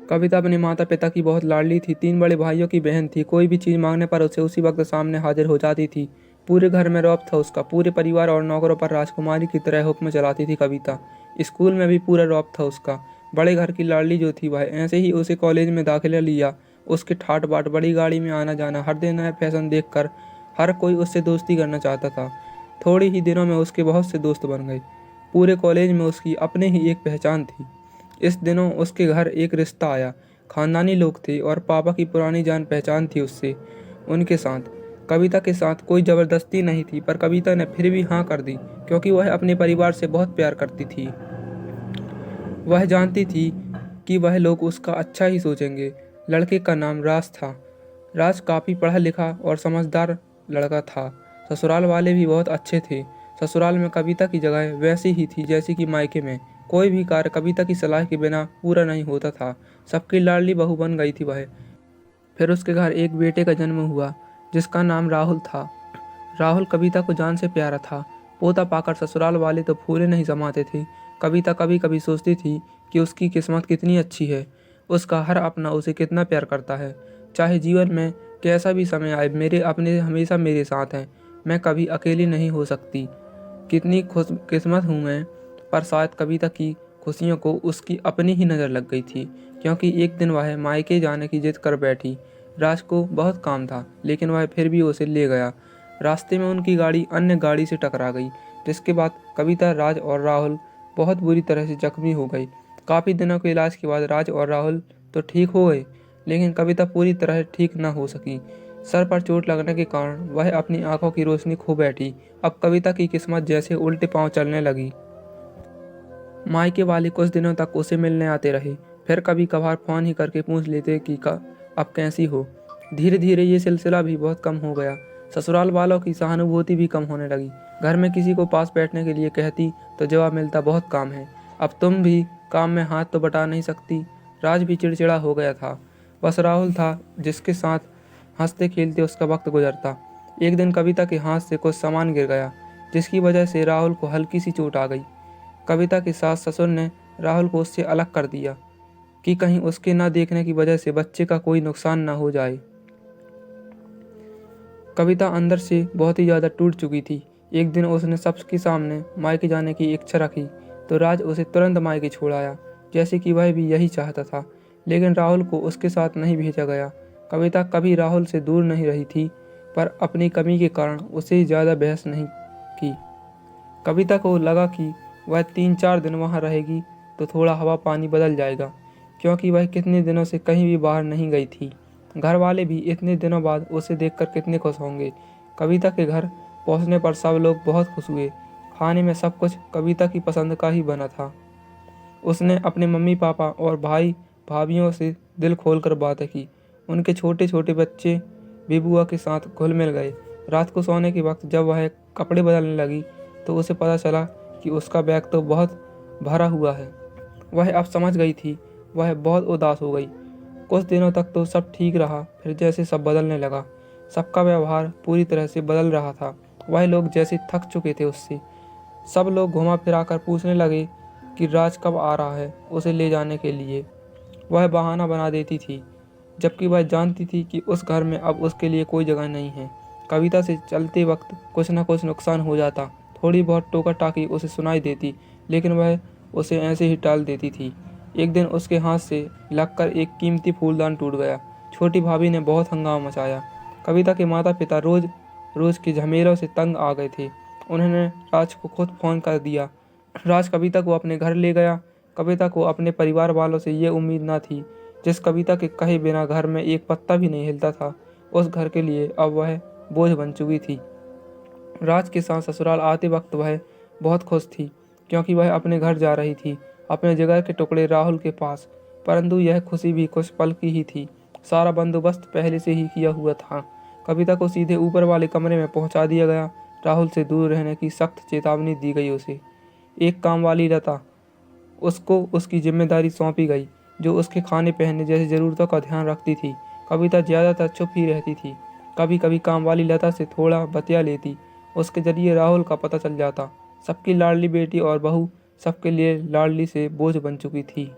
कविता अपने माता पिता की बहुत लाडली थी। 3 बड़े भाइयों की बहन थी। कोई भी चीज़ मांगने पर उसे उसी वक्त सामने हाजिर हो जाती थी। पूरे घर में रौब था उसका। पूरे परिवार और नौकरों पर राजकुमारी की तरह हुक्म चलाती थी कविता। स्कूल में भी पूरा रौब था उसका। बड़े घर की लाडली जो थी वह ऐसे ही उसे कॉलेज में दाखिला लिया। उसके ठाट बाट, बड़ी गाड़ी में आना जाना, हर दिन नया फैशन देखकर हर कोई उससे दोस्ती करना चाहता था। थोड़े ही दिनों में उसके बहुत से दोस्त बन गए। पूरे कॉलेज में उसकी अपने ही एक पहचान थी। इस दिनों उसके घर एक रिश्ता आया। खानदानी लोग थे और पापा की पुरानी जान पहचान थी उससे। उनके साथ कविता के साथ कोई ज़बरदस्ती नहीं थी, पर कविता ने फिर भी हाँ कर दी, क्योंकि वह अपने परिवार से बहुत प्यार करती थी। वह जानती थी कि वह लोग उसका अच्छा ही सोचेंगे। लड़के का नाम राज था। राज काफ़ी पढ़ा लिखा और समझदार लड़का था। ससुराल वाले भी बहुत अच्छे थे। ससुराल में कविता की जगह वैसी ही थी जैसी कि मायके में। कोई भी कार्य कविता की सलाह के बिना पूरा नहीं होता था। सबकी लाडली बहू बन गई थी वह। फिर उसके घर एक बेटे का जन्म हुआ, जिसका नाम राहुल था। राहुल कविता को जान से प्यारा था। पोता पाकर ससुराल वाले तो फूले नहीं समाते थे। कविता कभी कभी सोचती थी कि उसकी किस्मत कितनी अच्छी है। उसका हर अपना उसे कितना प्यार करता है। चाहे जीवन में कैसा भी समय आए, मेरे अपने हमेशा मेरे साथ हैं। मैं कभी अकेली नहीं हो सकती। कितनी खुश किस्मत हूँ मैं। पर शायद कविता की खुशियों को उसकी अपनी ही नज़र लग गई थी, क्योंकि एक दिन वह मायके जाने की जिद कर बैठी। राज को बहुत काम था, लेकिन वह फिर भी उसे ले गया। रास्ते में उनकी गाड़ी अन्य गाड़ी से टकरा गई, जिसके बाद कविता, राज और राहुल बहुत बुरी तरह से जख्मी हो गई। काफ़ी दिनों के इलाज के बाद राज और राहुल तो ठीक हो गए, लेकिन कविता पूरी तरह ठीक न हो सकी। सर पर चोट लगने के कारण वह अपनी आंखों की रोशनी खो बैठी। अब कविता की किस्मत जैसे उल्टे पांव चलने लगी। मायके वाले कुछ दिनों तक उसे मिलने आते रहे, फिर कभी कभार फ़ोन ही करके पूछ लेते कि अब कैसी हो। धीरे धीरे ये सिलसिला भी बहुत कम हो गया। ससुराल वालों की सहानुभूति भी कम होने लगी। घर में किसी को पास बैठने के लिए कहती तो जवाब मिलता, बहुत काम है, अब तुम भी काम में हाथ तो बटा नहीं सकती। राज भी चिड़चिड़ा हो गया था। बस राहुल था जिसके साथ हंसते खेलते उसका वक्त गुजरता। एक दिन कविता के हाथ से कुछ सामान गिर गया, जिसकी वजह से राहुल को हल्की सी चोट आ गई। कविता के सास ससुर ने राहुल को उससे अलग कर दिया कि कहीं उसके न देखने की वजह से बच्चे का कोई नुकसान न हो जाए। कविता अंदर से बहुत ही ज़्यादा टूट चुकी थी। एक दिन उसने सबके सामने मायके जाने की इच्छा रखी, तो राज उसे तुरंत मायके छोड़ आया, जैसे कि वह भी यही चाहता था। लेकिन राहुल को उसके साथ नहीं भेजा गया। कविता कभी राहुल से दूर नहीं रही थी, पर अपनी कमी के कारण उसे ज़्यादा बहस नहीं की। कविता को लगा कि वह 3-4 दिन वहाँ रहेगी तो थोड़ा हवा पानी बदल जाएगा, क्योंकि वह कितने दिनों से कहीं भी बाहर नहीं गई थी। घर वाले भी इतने दिनों बाद उसे देखकर कितने खुश होंगे। कविता के घर पहुँचने पर सब लोग बहुत खुश हुए। खाने में सब कुछ कविता की पसंद का ही बना था। उसने अपने मम्मी पापा और भाई भाभीियों से दिल खोलकर बातें की। उनके छोटे छोटे बच्चे भी बुआ के साथ घुल मिल गए। रात को सोने के वक्त जब वह कपड़े बदलने लगी, तो उसे पता चला कि उसका बैग तो बहुत भरा हुआ है। वह अब समझ गई थी। वह बहुत उदास हो गई। कुछ दिनों तक तो सब ठीक रहा, फिर जैसे सब बदलने लगा। सबका व्यवहार पूरी तरह से बदल रहा था। वह लोग जैसे थक चुके थे उससे। सब लोग घुमा फिरा कर पूछने लगे कि राज कब आ रहा है उसे ले जाने के लिए। वह बहाना बना देती थी, जबकि वह जानती थी कि उस घर में अब उसके लिए कोई जगह नहीं है। कविता से चलते वक्त कुछ न कुछ नुकसान हो जाता। थोड़ी बहुत टोका टाकी उसे सुनाई देती, लेकिन वह उसे ऐसे ही टाल देती थी। एक दिन उसके हाथ से लगकर एक कीमती फूलदान टूट गया। छोटी भाभी ने बहुत हंगामा मचाया। कविता के माता पिता रोज रोज के झमेलों से तंग आ गए थे। उन्होंने राज को खुद फ़ोन कर दिया। राज कविता को अपने घर ले गया। कविता को अपने परिवार वालों से ये उम्मीद न थी। जिस कविता के कहे बिना घर में एक पत्ता भी नहीं हिलता था, उस घर के लिए अब वह बोझ बन चुकी थी। राज के साथ ससुराल आते वक्त वह बहुत खुश थी, क्योंकि वह अपने घर जा रही थी, अपने जिगर के टुकड़े राहुल के पास। परंतु यह खुशी भी कुछ पल की ही थी। सारा बंदोबस्त पहले से ही किया हुआ था। कविता को सीधे ऊपर वाले कमरे में पहुंचा दिया गया। राहुल से दूर रहने की सख्त चेतावनी दी गई उसे। एक काम वाली लता, उसको उसकी जिम्मेदारी सौंपी गई, जो उसके खाने पहनने जैसी ज़रूरतों का ध्यान रखती थी। कविता ज़्यादातर चुप ही रहती थी। कभी कभी काम वाली लता से थोड़ा बतिया लेती। उसके जरिए राहुल का पता चल जाता। सबकी लाडली बेटी और बहू सबके लिए लाडली से बोझ बन चुकी थी।